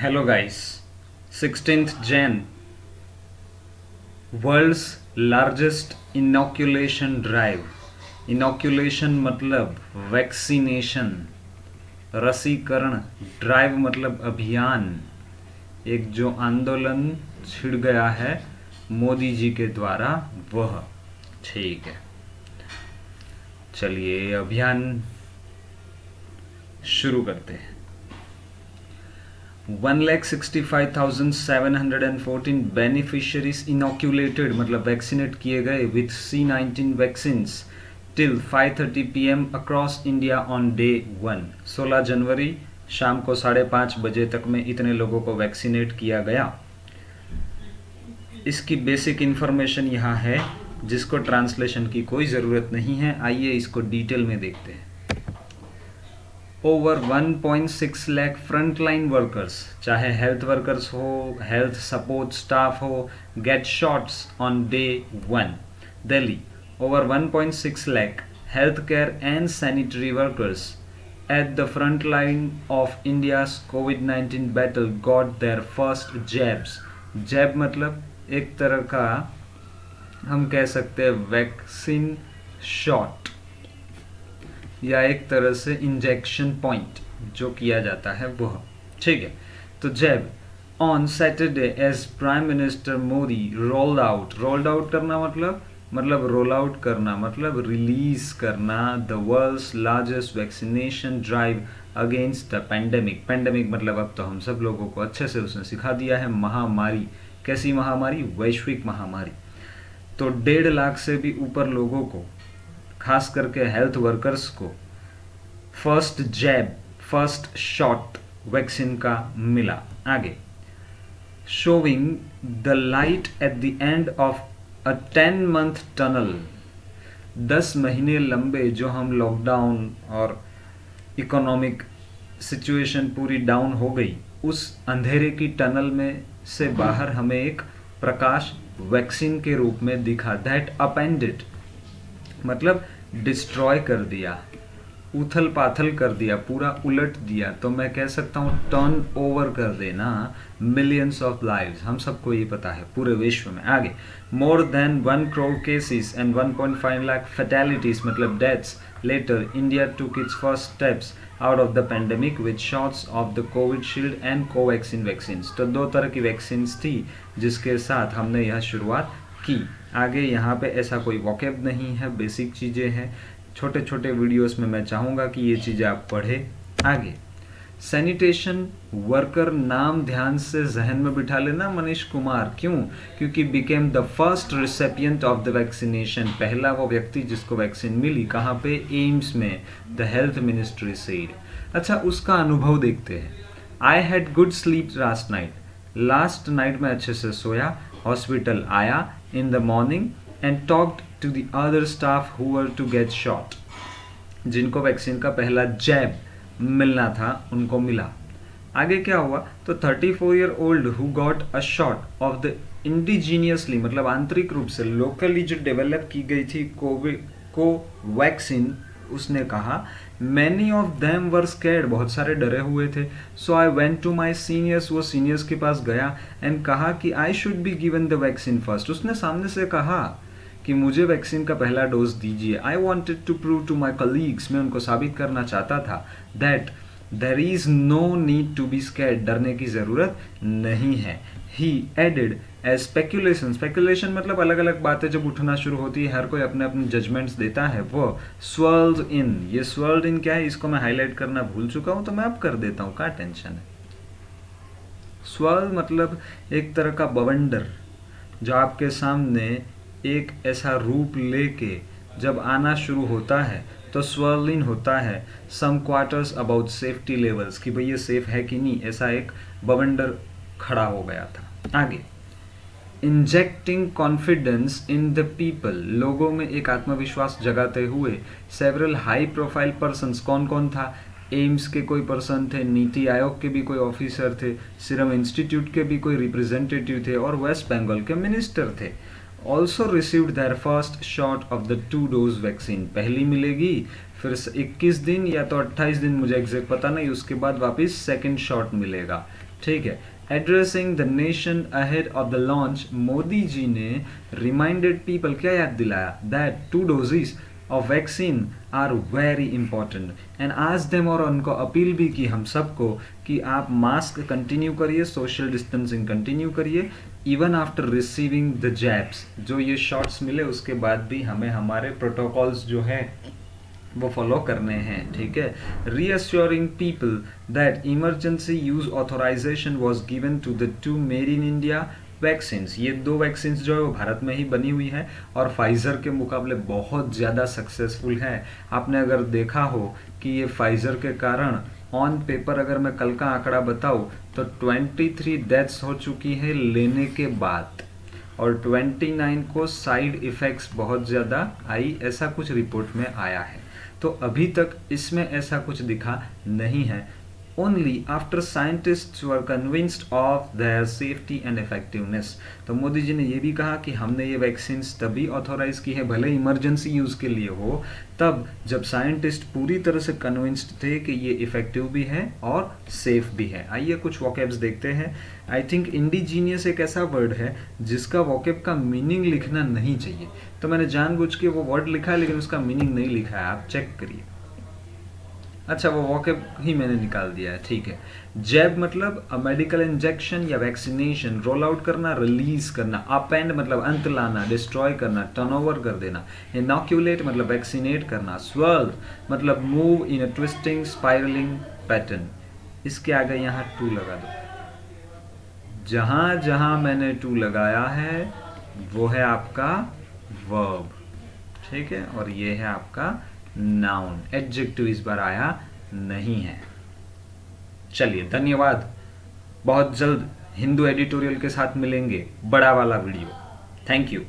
Hello guys, 16th Jan, world's largest inoculation drive. Inoculation मतलब vaccination, रसीकरण, drive मतलब अभियान। एक जो आंदोलन छिड़ गया है मोदी जी के द्वारा, वह ठीक है। चलिए अभियान शुरू करते हैं। 1,65,714 बेनिफिशियरीज इनॉक्यूलेटेड मतलब वैक्सीनेट किए गए with C-19 vaccines till 5:30 PM across India on day 1। 16 जनवरी शाम को 5:30 बजे तक में इतने लोगों को वैक्सीनेट किया गया। इसकी बेसिक इन्फॉर्मेशन यहाँ है जिसको ट्रांसलेशन की कोई ज़रूरत नहीं है। आइए इसको डिटेल में देखते हैं। ओवर 1.6 लाख फ्रंटलाइन वर्कर्स, चाहे हेल्थ वर्कर्स हो, हेल्थ सपोर्ट स्टाफ हो, get shots on day 1। Delhi, over 1.6 lakh healthcare and sanitary workers at the front line of India's COVID-19 battle got their first jabs। जैब मतलब एक तरह का हम कह सकते हैं वैक्सीन शॉट या एक तरह से इंजेक्शन पॉइंट जो किया जाता है वह, ठीक है। तो jab on Saturday as prime minister Modi rolled out करना मतलब रोल आउट करना मतलब रिलीज करना the world's largest vaccination drive against the pandemic. Pandemic मतलब अब तो हम सब लोगों को अच्छे से उसने सिखा दिया है, महामारी। कैसी महामारी? वैश्विक महामारी। तो 1.5 लाख से भी ऊपर लोगों को, खास करके हेल्थ वर्कर्स को फर्स्ट जैब, फर्स्ट शॉट वैक्सीन का मिला। आगे, showing the light at the end of a 10-month tunnel. 10 महीने लंबे जो हम लॉकडाउन और इकोनॉमिक सिचुएशन पूरी डाउन हो गई, उस अंधेरे की टनल में से बाहर हमें एक प्रकाश वैक्सीन के रूप में दिखा। दैट अपेंडेड मतलब डिस्ट्रॉय कर दिया, उथल पाथल कर दिया, पूरा उलट दिया। तो मैं कह सकता हूँ टर्न ओवर कर देना मिलियंस ऑफ लाइव्स। हम सबको ये पता है पूरे विश्व में। आगे, more than 1 crore cases and 1.5 lakh fatalities मतलब deaths later India took its first steps out of the pandemic with shots of the Covishield and Covaxin vaccines. तो 2 तरह की वैक्सीन्स थी जिसके साथ हमने यह शुरुआत की। आगे यहाँ पे ऐसा कोई वॉकेब नहीं है, बेसिक चीज़ें हैं। छोटे छोटे वीडियोस में मैं चाहूँगा कि ये चीज़ें आप पढ़ें। आगे, सैनिटेशन वर्कर नाम ध्यान से जहन में बिठा लेना, मनीष कुमार। क्यों? क्योंकि became the first recipient of the vaccination. पहला वो व्यक्ति जिसको वैक्सीन मिली। कहाँ पे? एम्स में। The health ministry said. अच्छा, उसका अनुभव देखते हैं। I had good sleep last night में अच्छे से सोया। हॉस्पिटल आया in the morning and talked to the other staff who were to get shot। जिनको वैक्सीन का पहला जैब मिलना था उनको मिला। आगे क्या हुआ? तो 34-year-old who got a shot of the indigenously मतलब आंतरिक रूप से लोकली जो डेवलप की गई थी कोवैक्सीन, उसने कहा many of them were scared, बहुत सारे डरे हुए थे। So I went to my seniors, वो सीनियर्स के पास गया एंड कहा कि I should be given the vaccine first. उसने सामने से कहा कि मुझे वैक्सीन का पहला डोज दीजिए। I wanted to prove to my colleagues, मैं उनको साबित करना चाहता था that there is no need to be scared, डरने की ज़रूरत नहीं है। ही एडेड एज स्पेकुलेशन मतलब अलग अलग बातें जब उठना शुरू होती है, हर कोई अपने अपने जजमेंट्स देता है। वो स्वर्ल्ड इन, ये स्वर्ल्ड इन क्या है इसको मैं हाईलाइट करना भूल चुका हूँ, तो मैं अब कर देता हूँ, क्या टेंशन है। स्वर्ल मतलब एक तरह का बवंडर जो आपके सामने एक ऐसा रूप लेके जब आना शुरू होता है तो स्वर्ल इन होता है। सम क्वार्टर्स अबाउट सेफ्टी लेवल्स, कि भाई ये सेफ है कि नहीं, ऐसा एक बवंडर खड़ा हो गया था। आगे, injecting confidence in the people, लोगों में एक आत्मविश्वास जगाते हुए। सेवरल हाई प्रोफाइल पर्सन्स, कौन कौन था? एम्स के कोई पर्सन थे, नीति आयोग के भी कोई ऑफिसर थे, सीरम इंस्टीट्यूट के भी कोई रिप्रेजेंटेटिव थे और वेस्ट बंगाल के मिनिस्टर थे। Also received their first shot of the 2 dose vaccine. पहली मिलेगी, फिर 21 दिन या तो 28 दिन, मुझे एग्जैक्ट पता नहीं, उसके बाद वापस सेकेंड शॉट मिलेगा। ठीक है। Addressing the nation ahead of the launch, Modi ji ने रिमाइंडेड पीपल, क्या याद दिलाया, that 2 doses of vaccine are very important and urge them, और उनको अपील भी की हम सबको कि आप मास्क कंटिन्यू करिए, सोशल डिस्टेंसिंग कंटिन्यू करिए, even after receiving the jabs, जो ये शॉट्स मिले उसके बाद भी हमें हमारे प्रोटोकॉल्स जो है वो फॉलो करने हैं, ठीक है। Reassuring people that emergency use authorization was given to the 2 made in India vaccines, ये 2 वैक्सीन्स जो है वो भारत में ही बनी हुई है और फाइजर के मुकाबले बहुत ज़्यादा सक्सेसफुल है। आपने अगर देखा हो कि ये फाइजर के कारण ऑन पेपर, अगर मैं कल का आंकड़ा बताऊं तो 23 डेथ्स हो चुकी है लेने के बाद, और 29 को साइड इफ़ेक्ट्स बहुत ज़्यादा आई, ऐसा कुछ रिपोर्ट में आया है। तो अभी तक इसमें ऐसा कुछ दिखा नहीं है। Only after scientists were convinced of their safety and effectiveness. तो मोदी जी ने ये भी कहा कि हमने ये वैक्सीन्स तभी ऑथोराइज की है, भले इमरजेंसी यूज़ के लिए हो, तब जब साइंटिस्ट पूरी तरह से कन्विंस्ड थे कि ये इफेक्टिव भी है और सेफ भी है। आइए कुछ वोकेब्स देखते हैं। आई थिंक इंडिजीनियस एक ऐसा वर्ड है जिसका वोकेब का मीनिंग लिखना नहीं चाहिए, तो मैंने जानबूझ के वो वर्ड लिखा है लेकिन उसका मीनिंग नहीं लिखा है, आप चेक करिए। अच्छा, वो वोकेब ही मैंने निकाल दिया है, ठीक है। जैब मतलब मेडिकल इंजेक्शन या वैक्सीनेशन, रोल आउट करना, रिलीज करना। अपेंड मतलब अंत लाना, डिस्ट्रॉय करना, टर्नओवर कर देना। इनॉक्यूलेट मतलब वैक्सीनेट करना। स्वर्व मतलब move in a twisting spiralling pattern. इसके आगे यहाँ 2 लगा दो। जहाँ जहाँ मैंने 2 लगाया है वो है आपका वर्ब, ठीक है, और ये है आपका नाउन। एडजेक्टिव इस बार आया नहीं है। चलिए, धन्यवाद। बहुत जल्द हिंदू एडिटोरियल के साथ मिलेंगे, बड़ा वाला वीडियो। Thank you.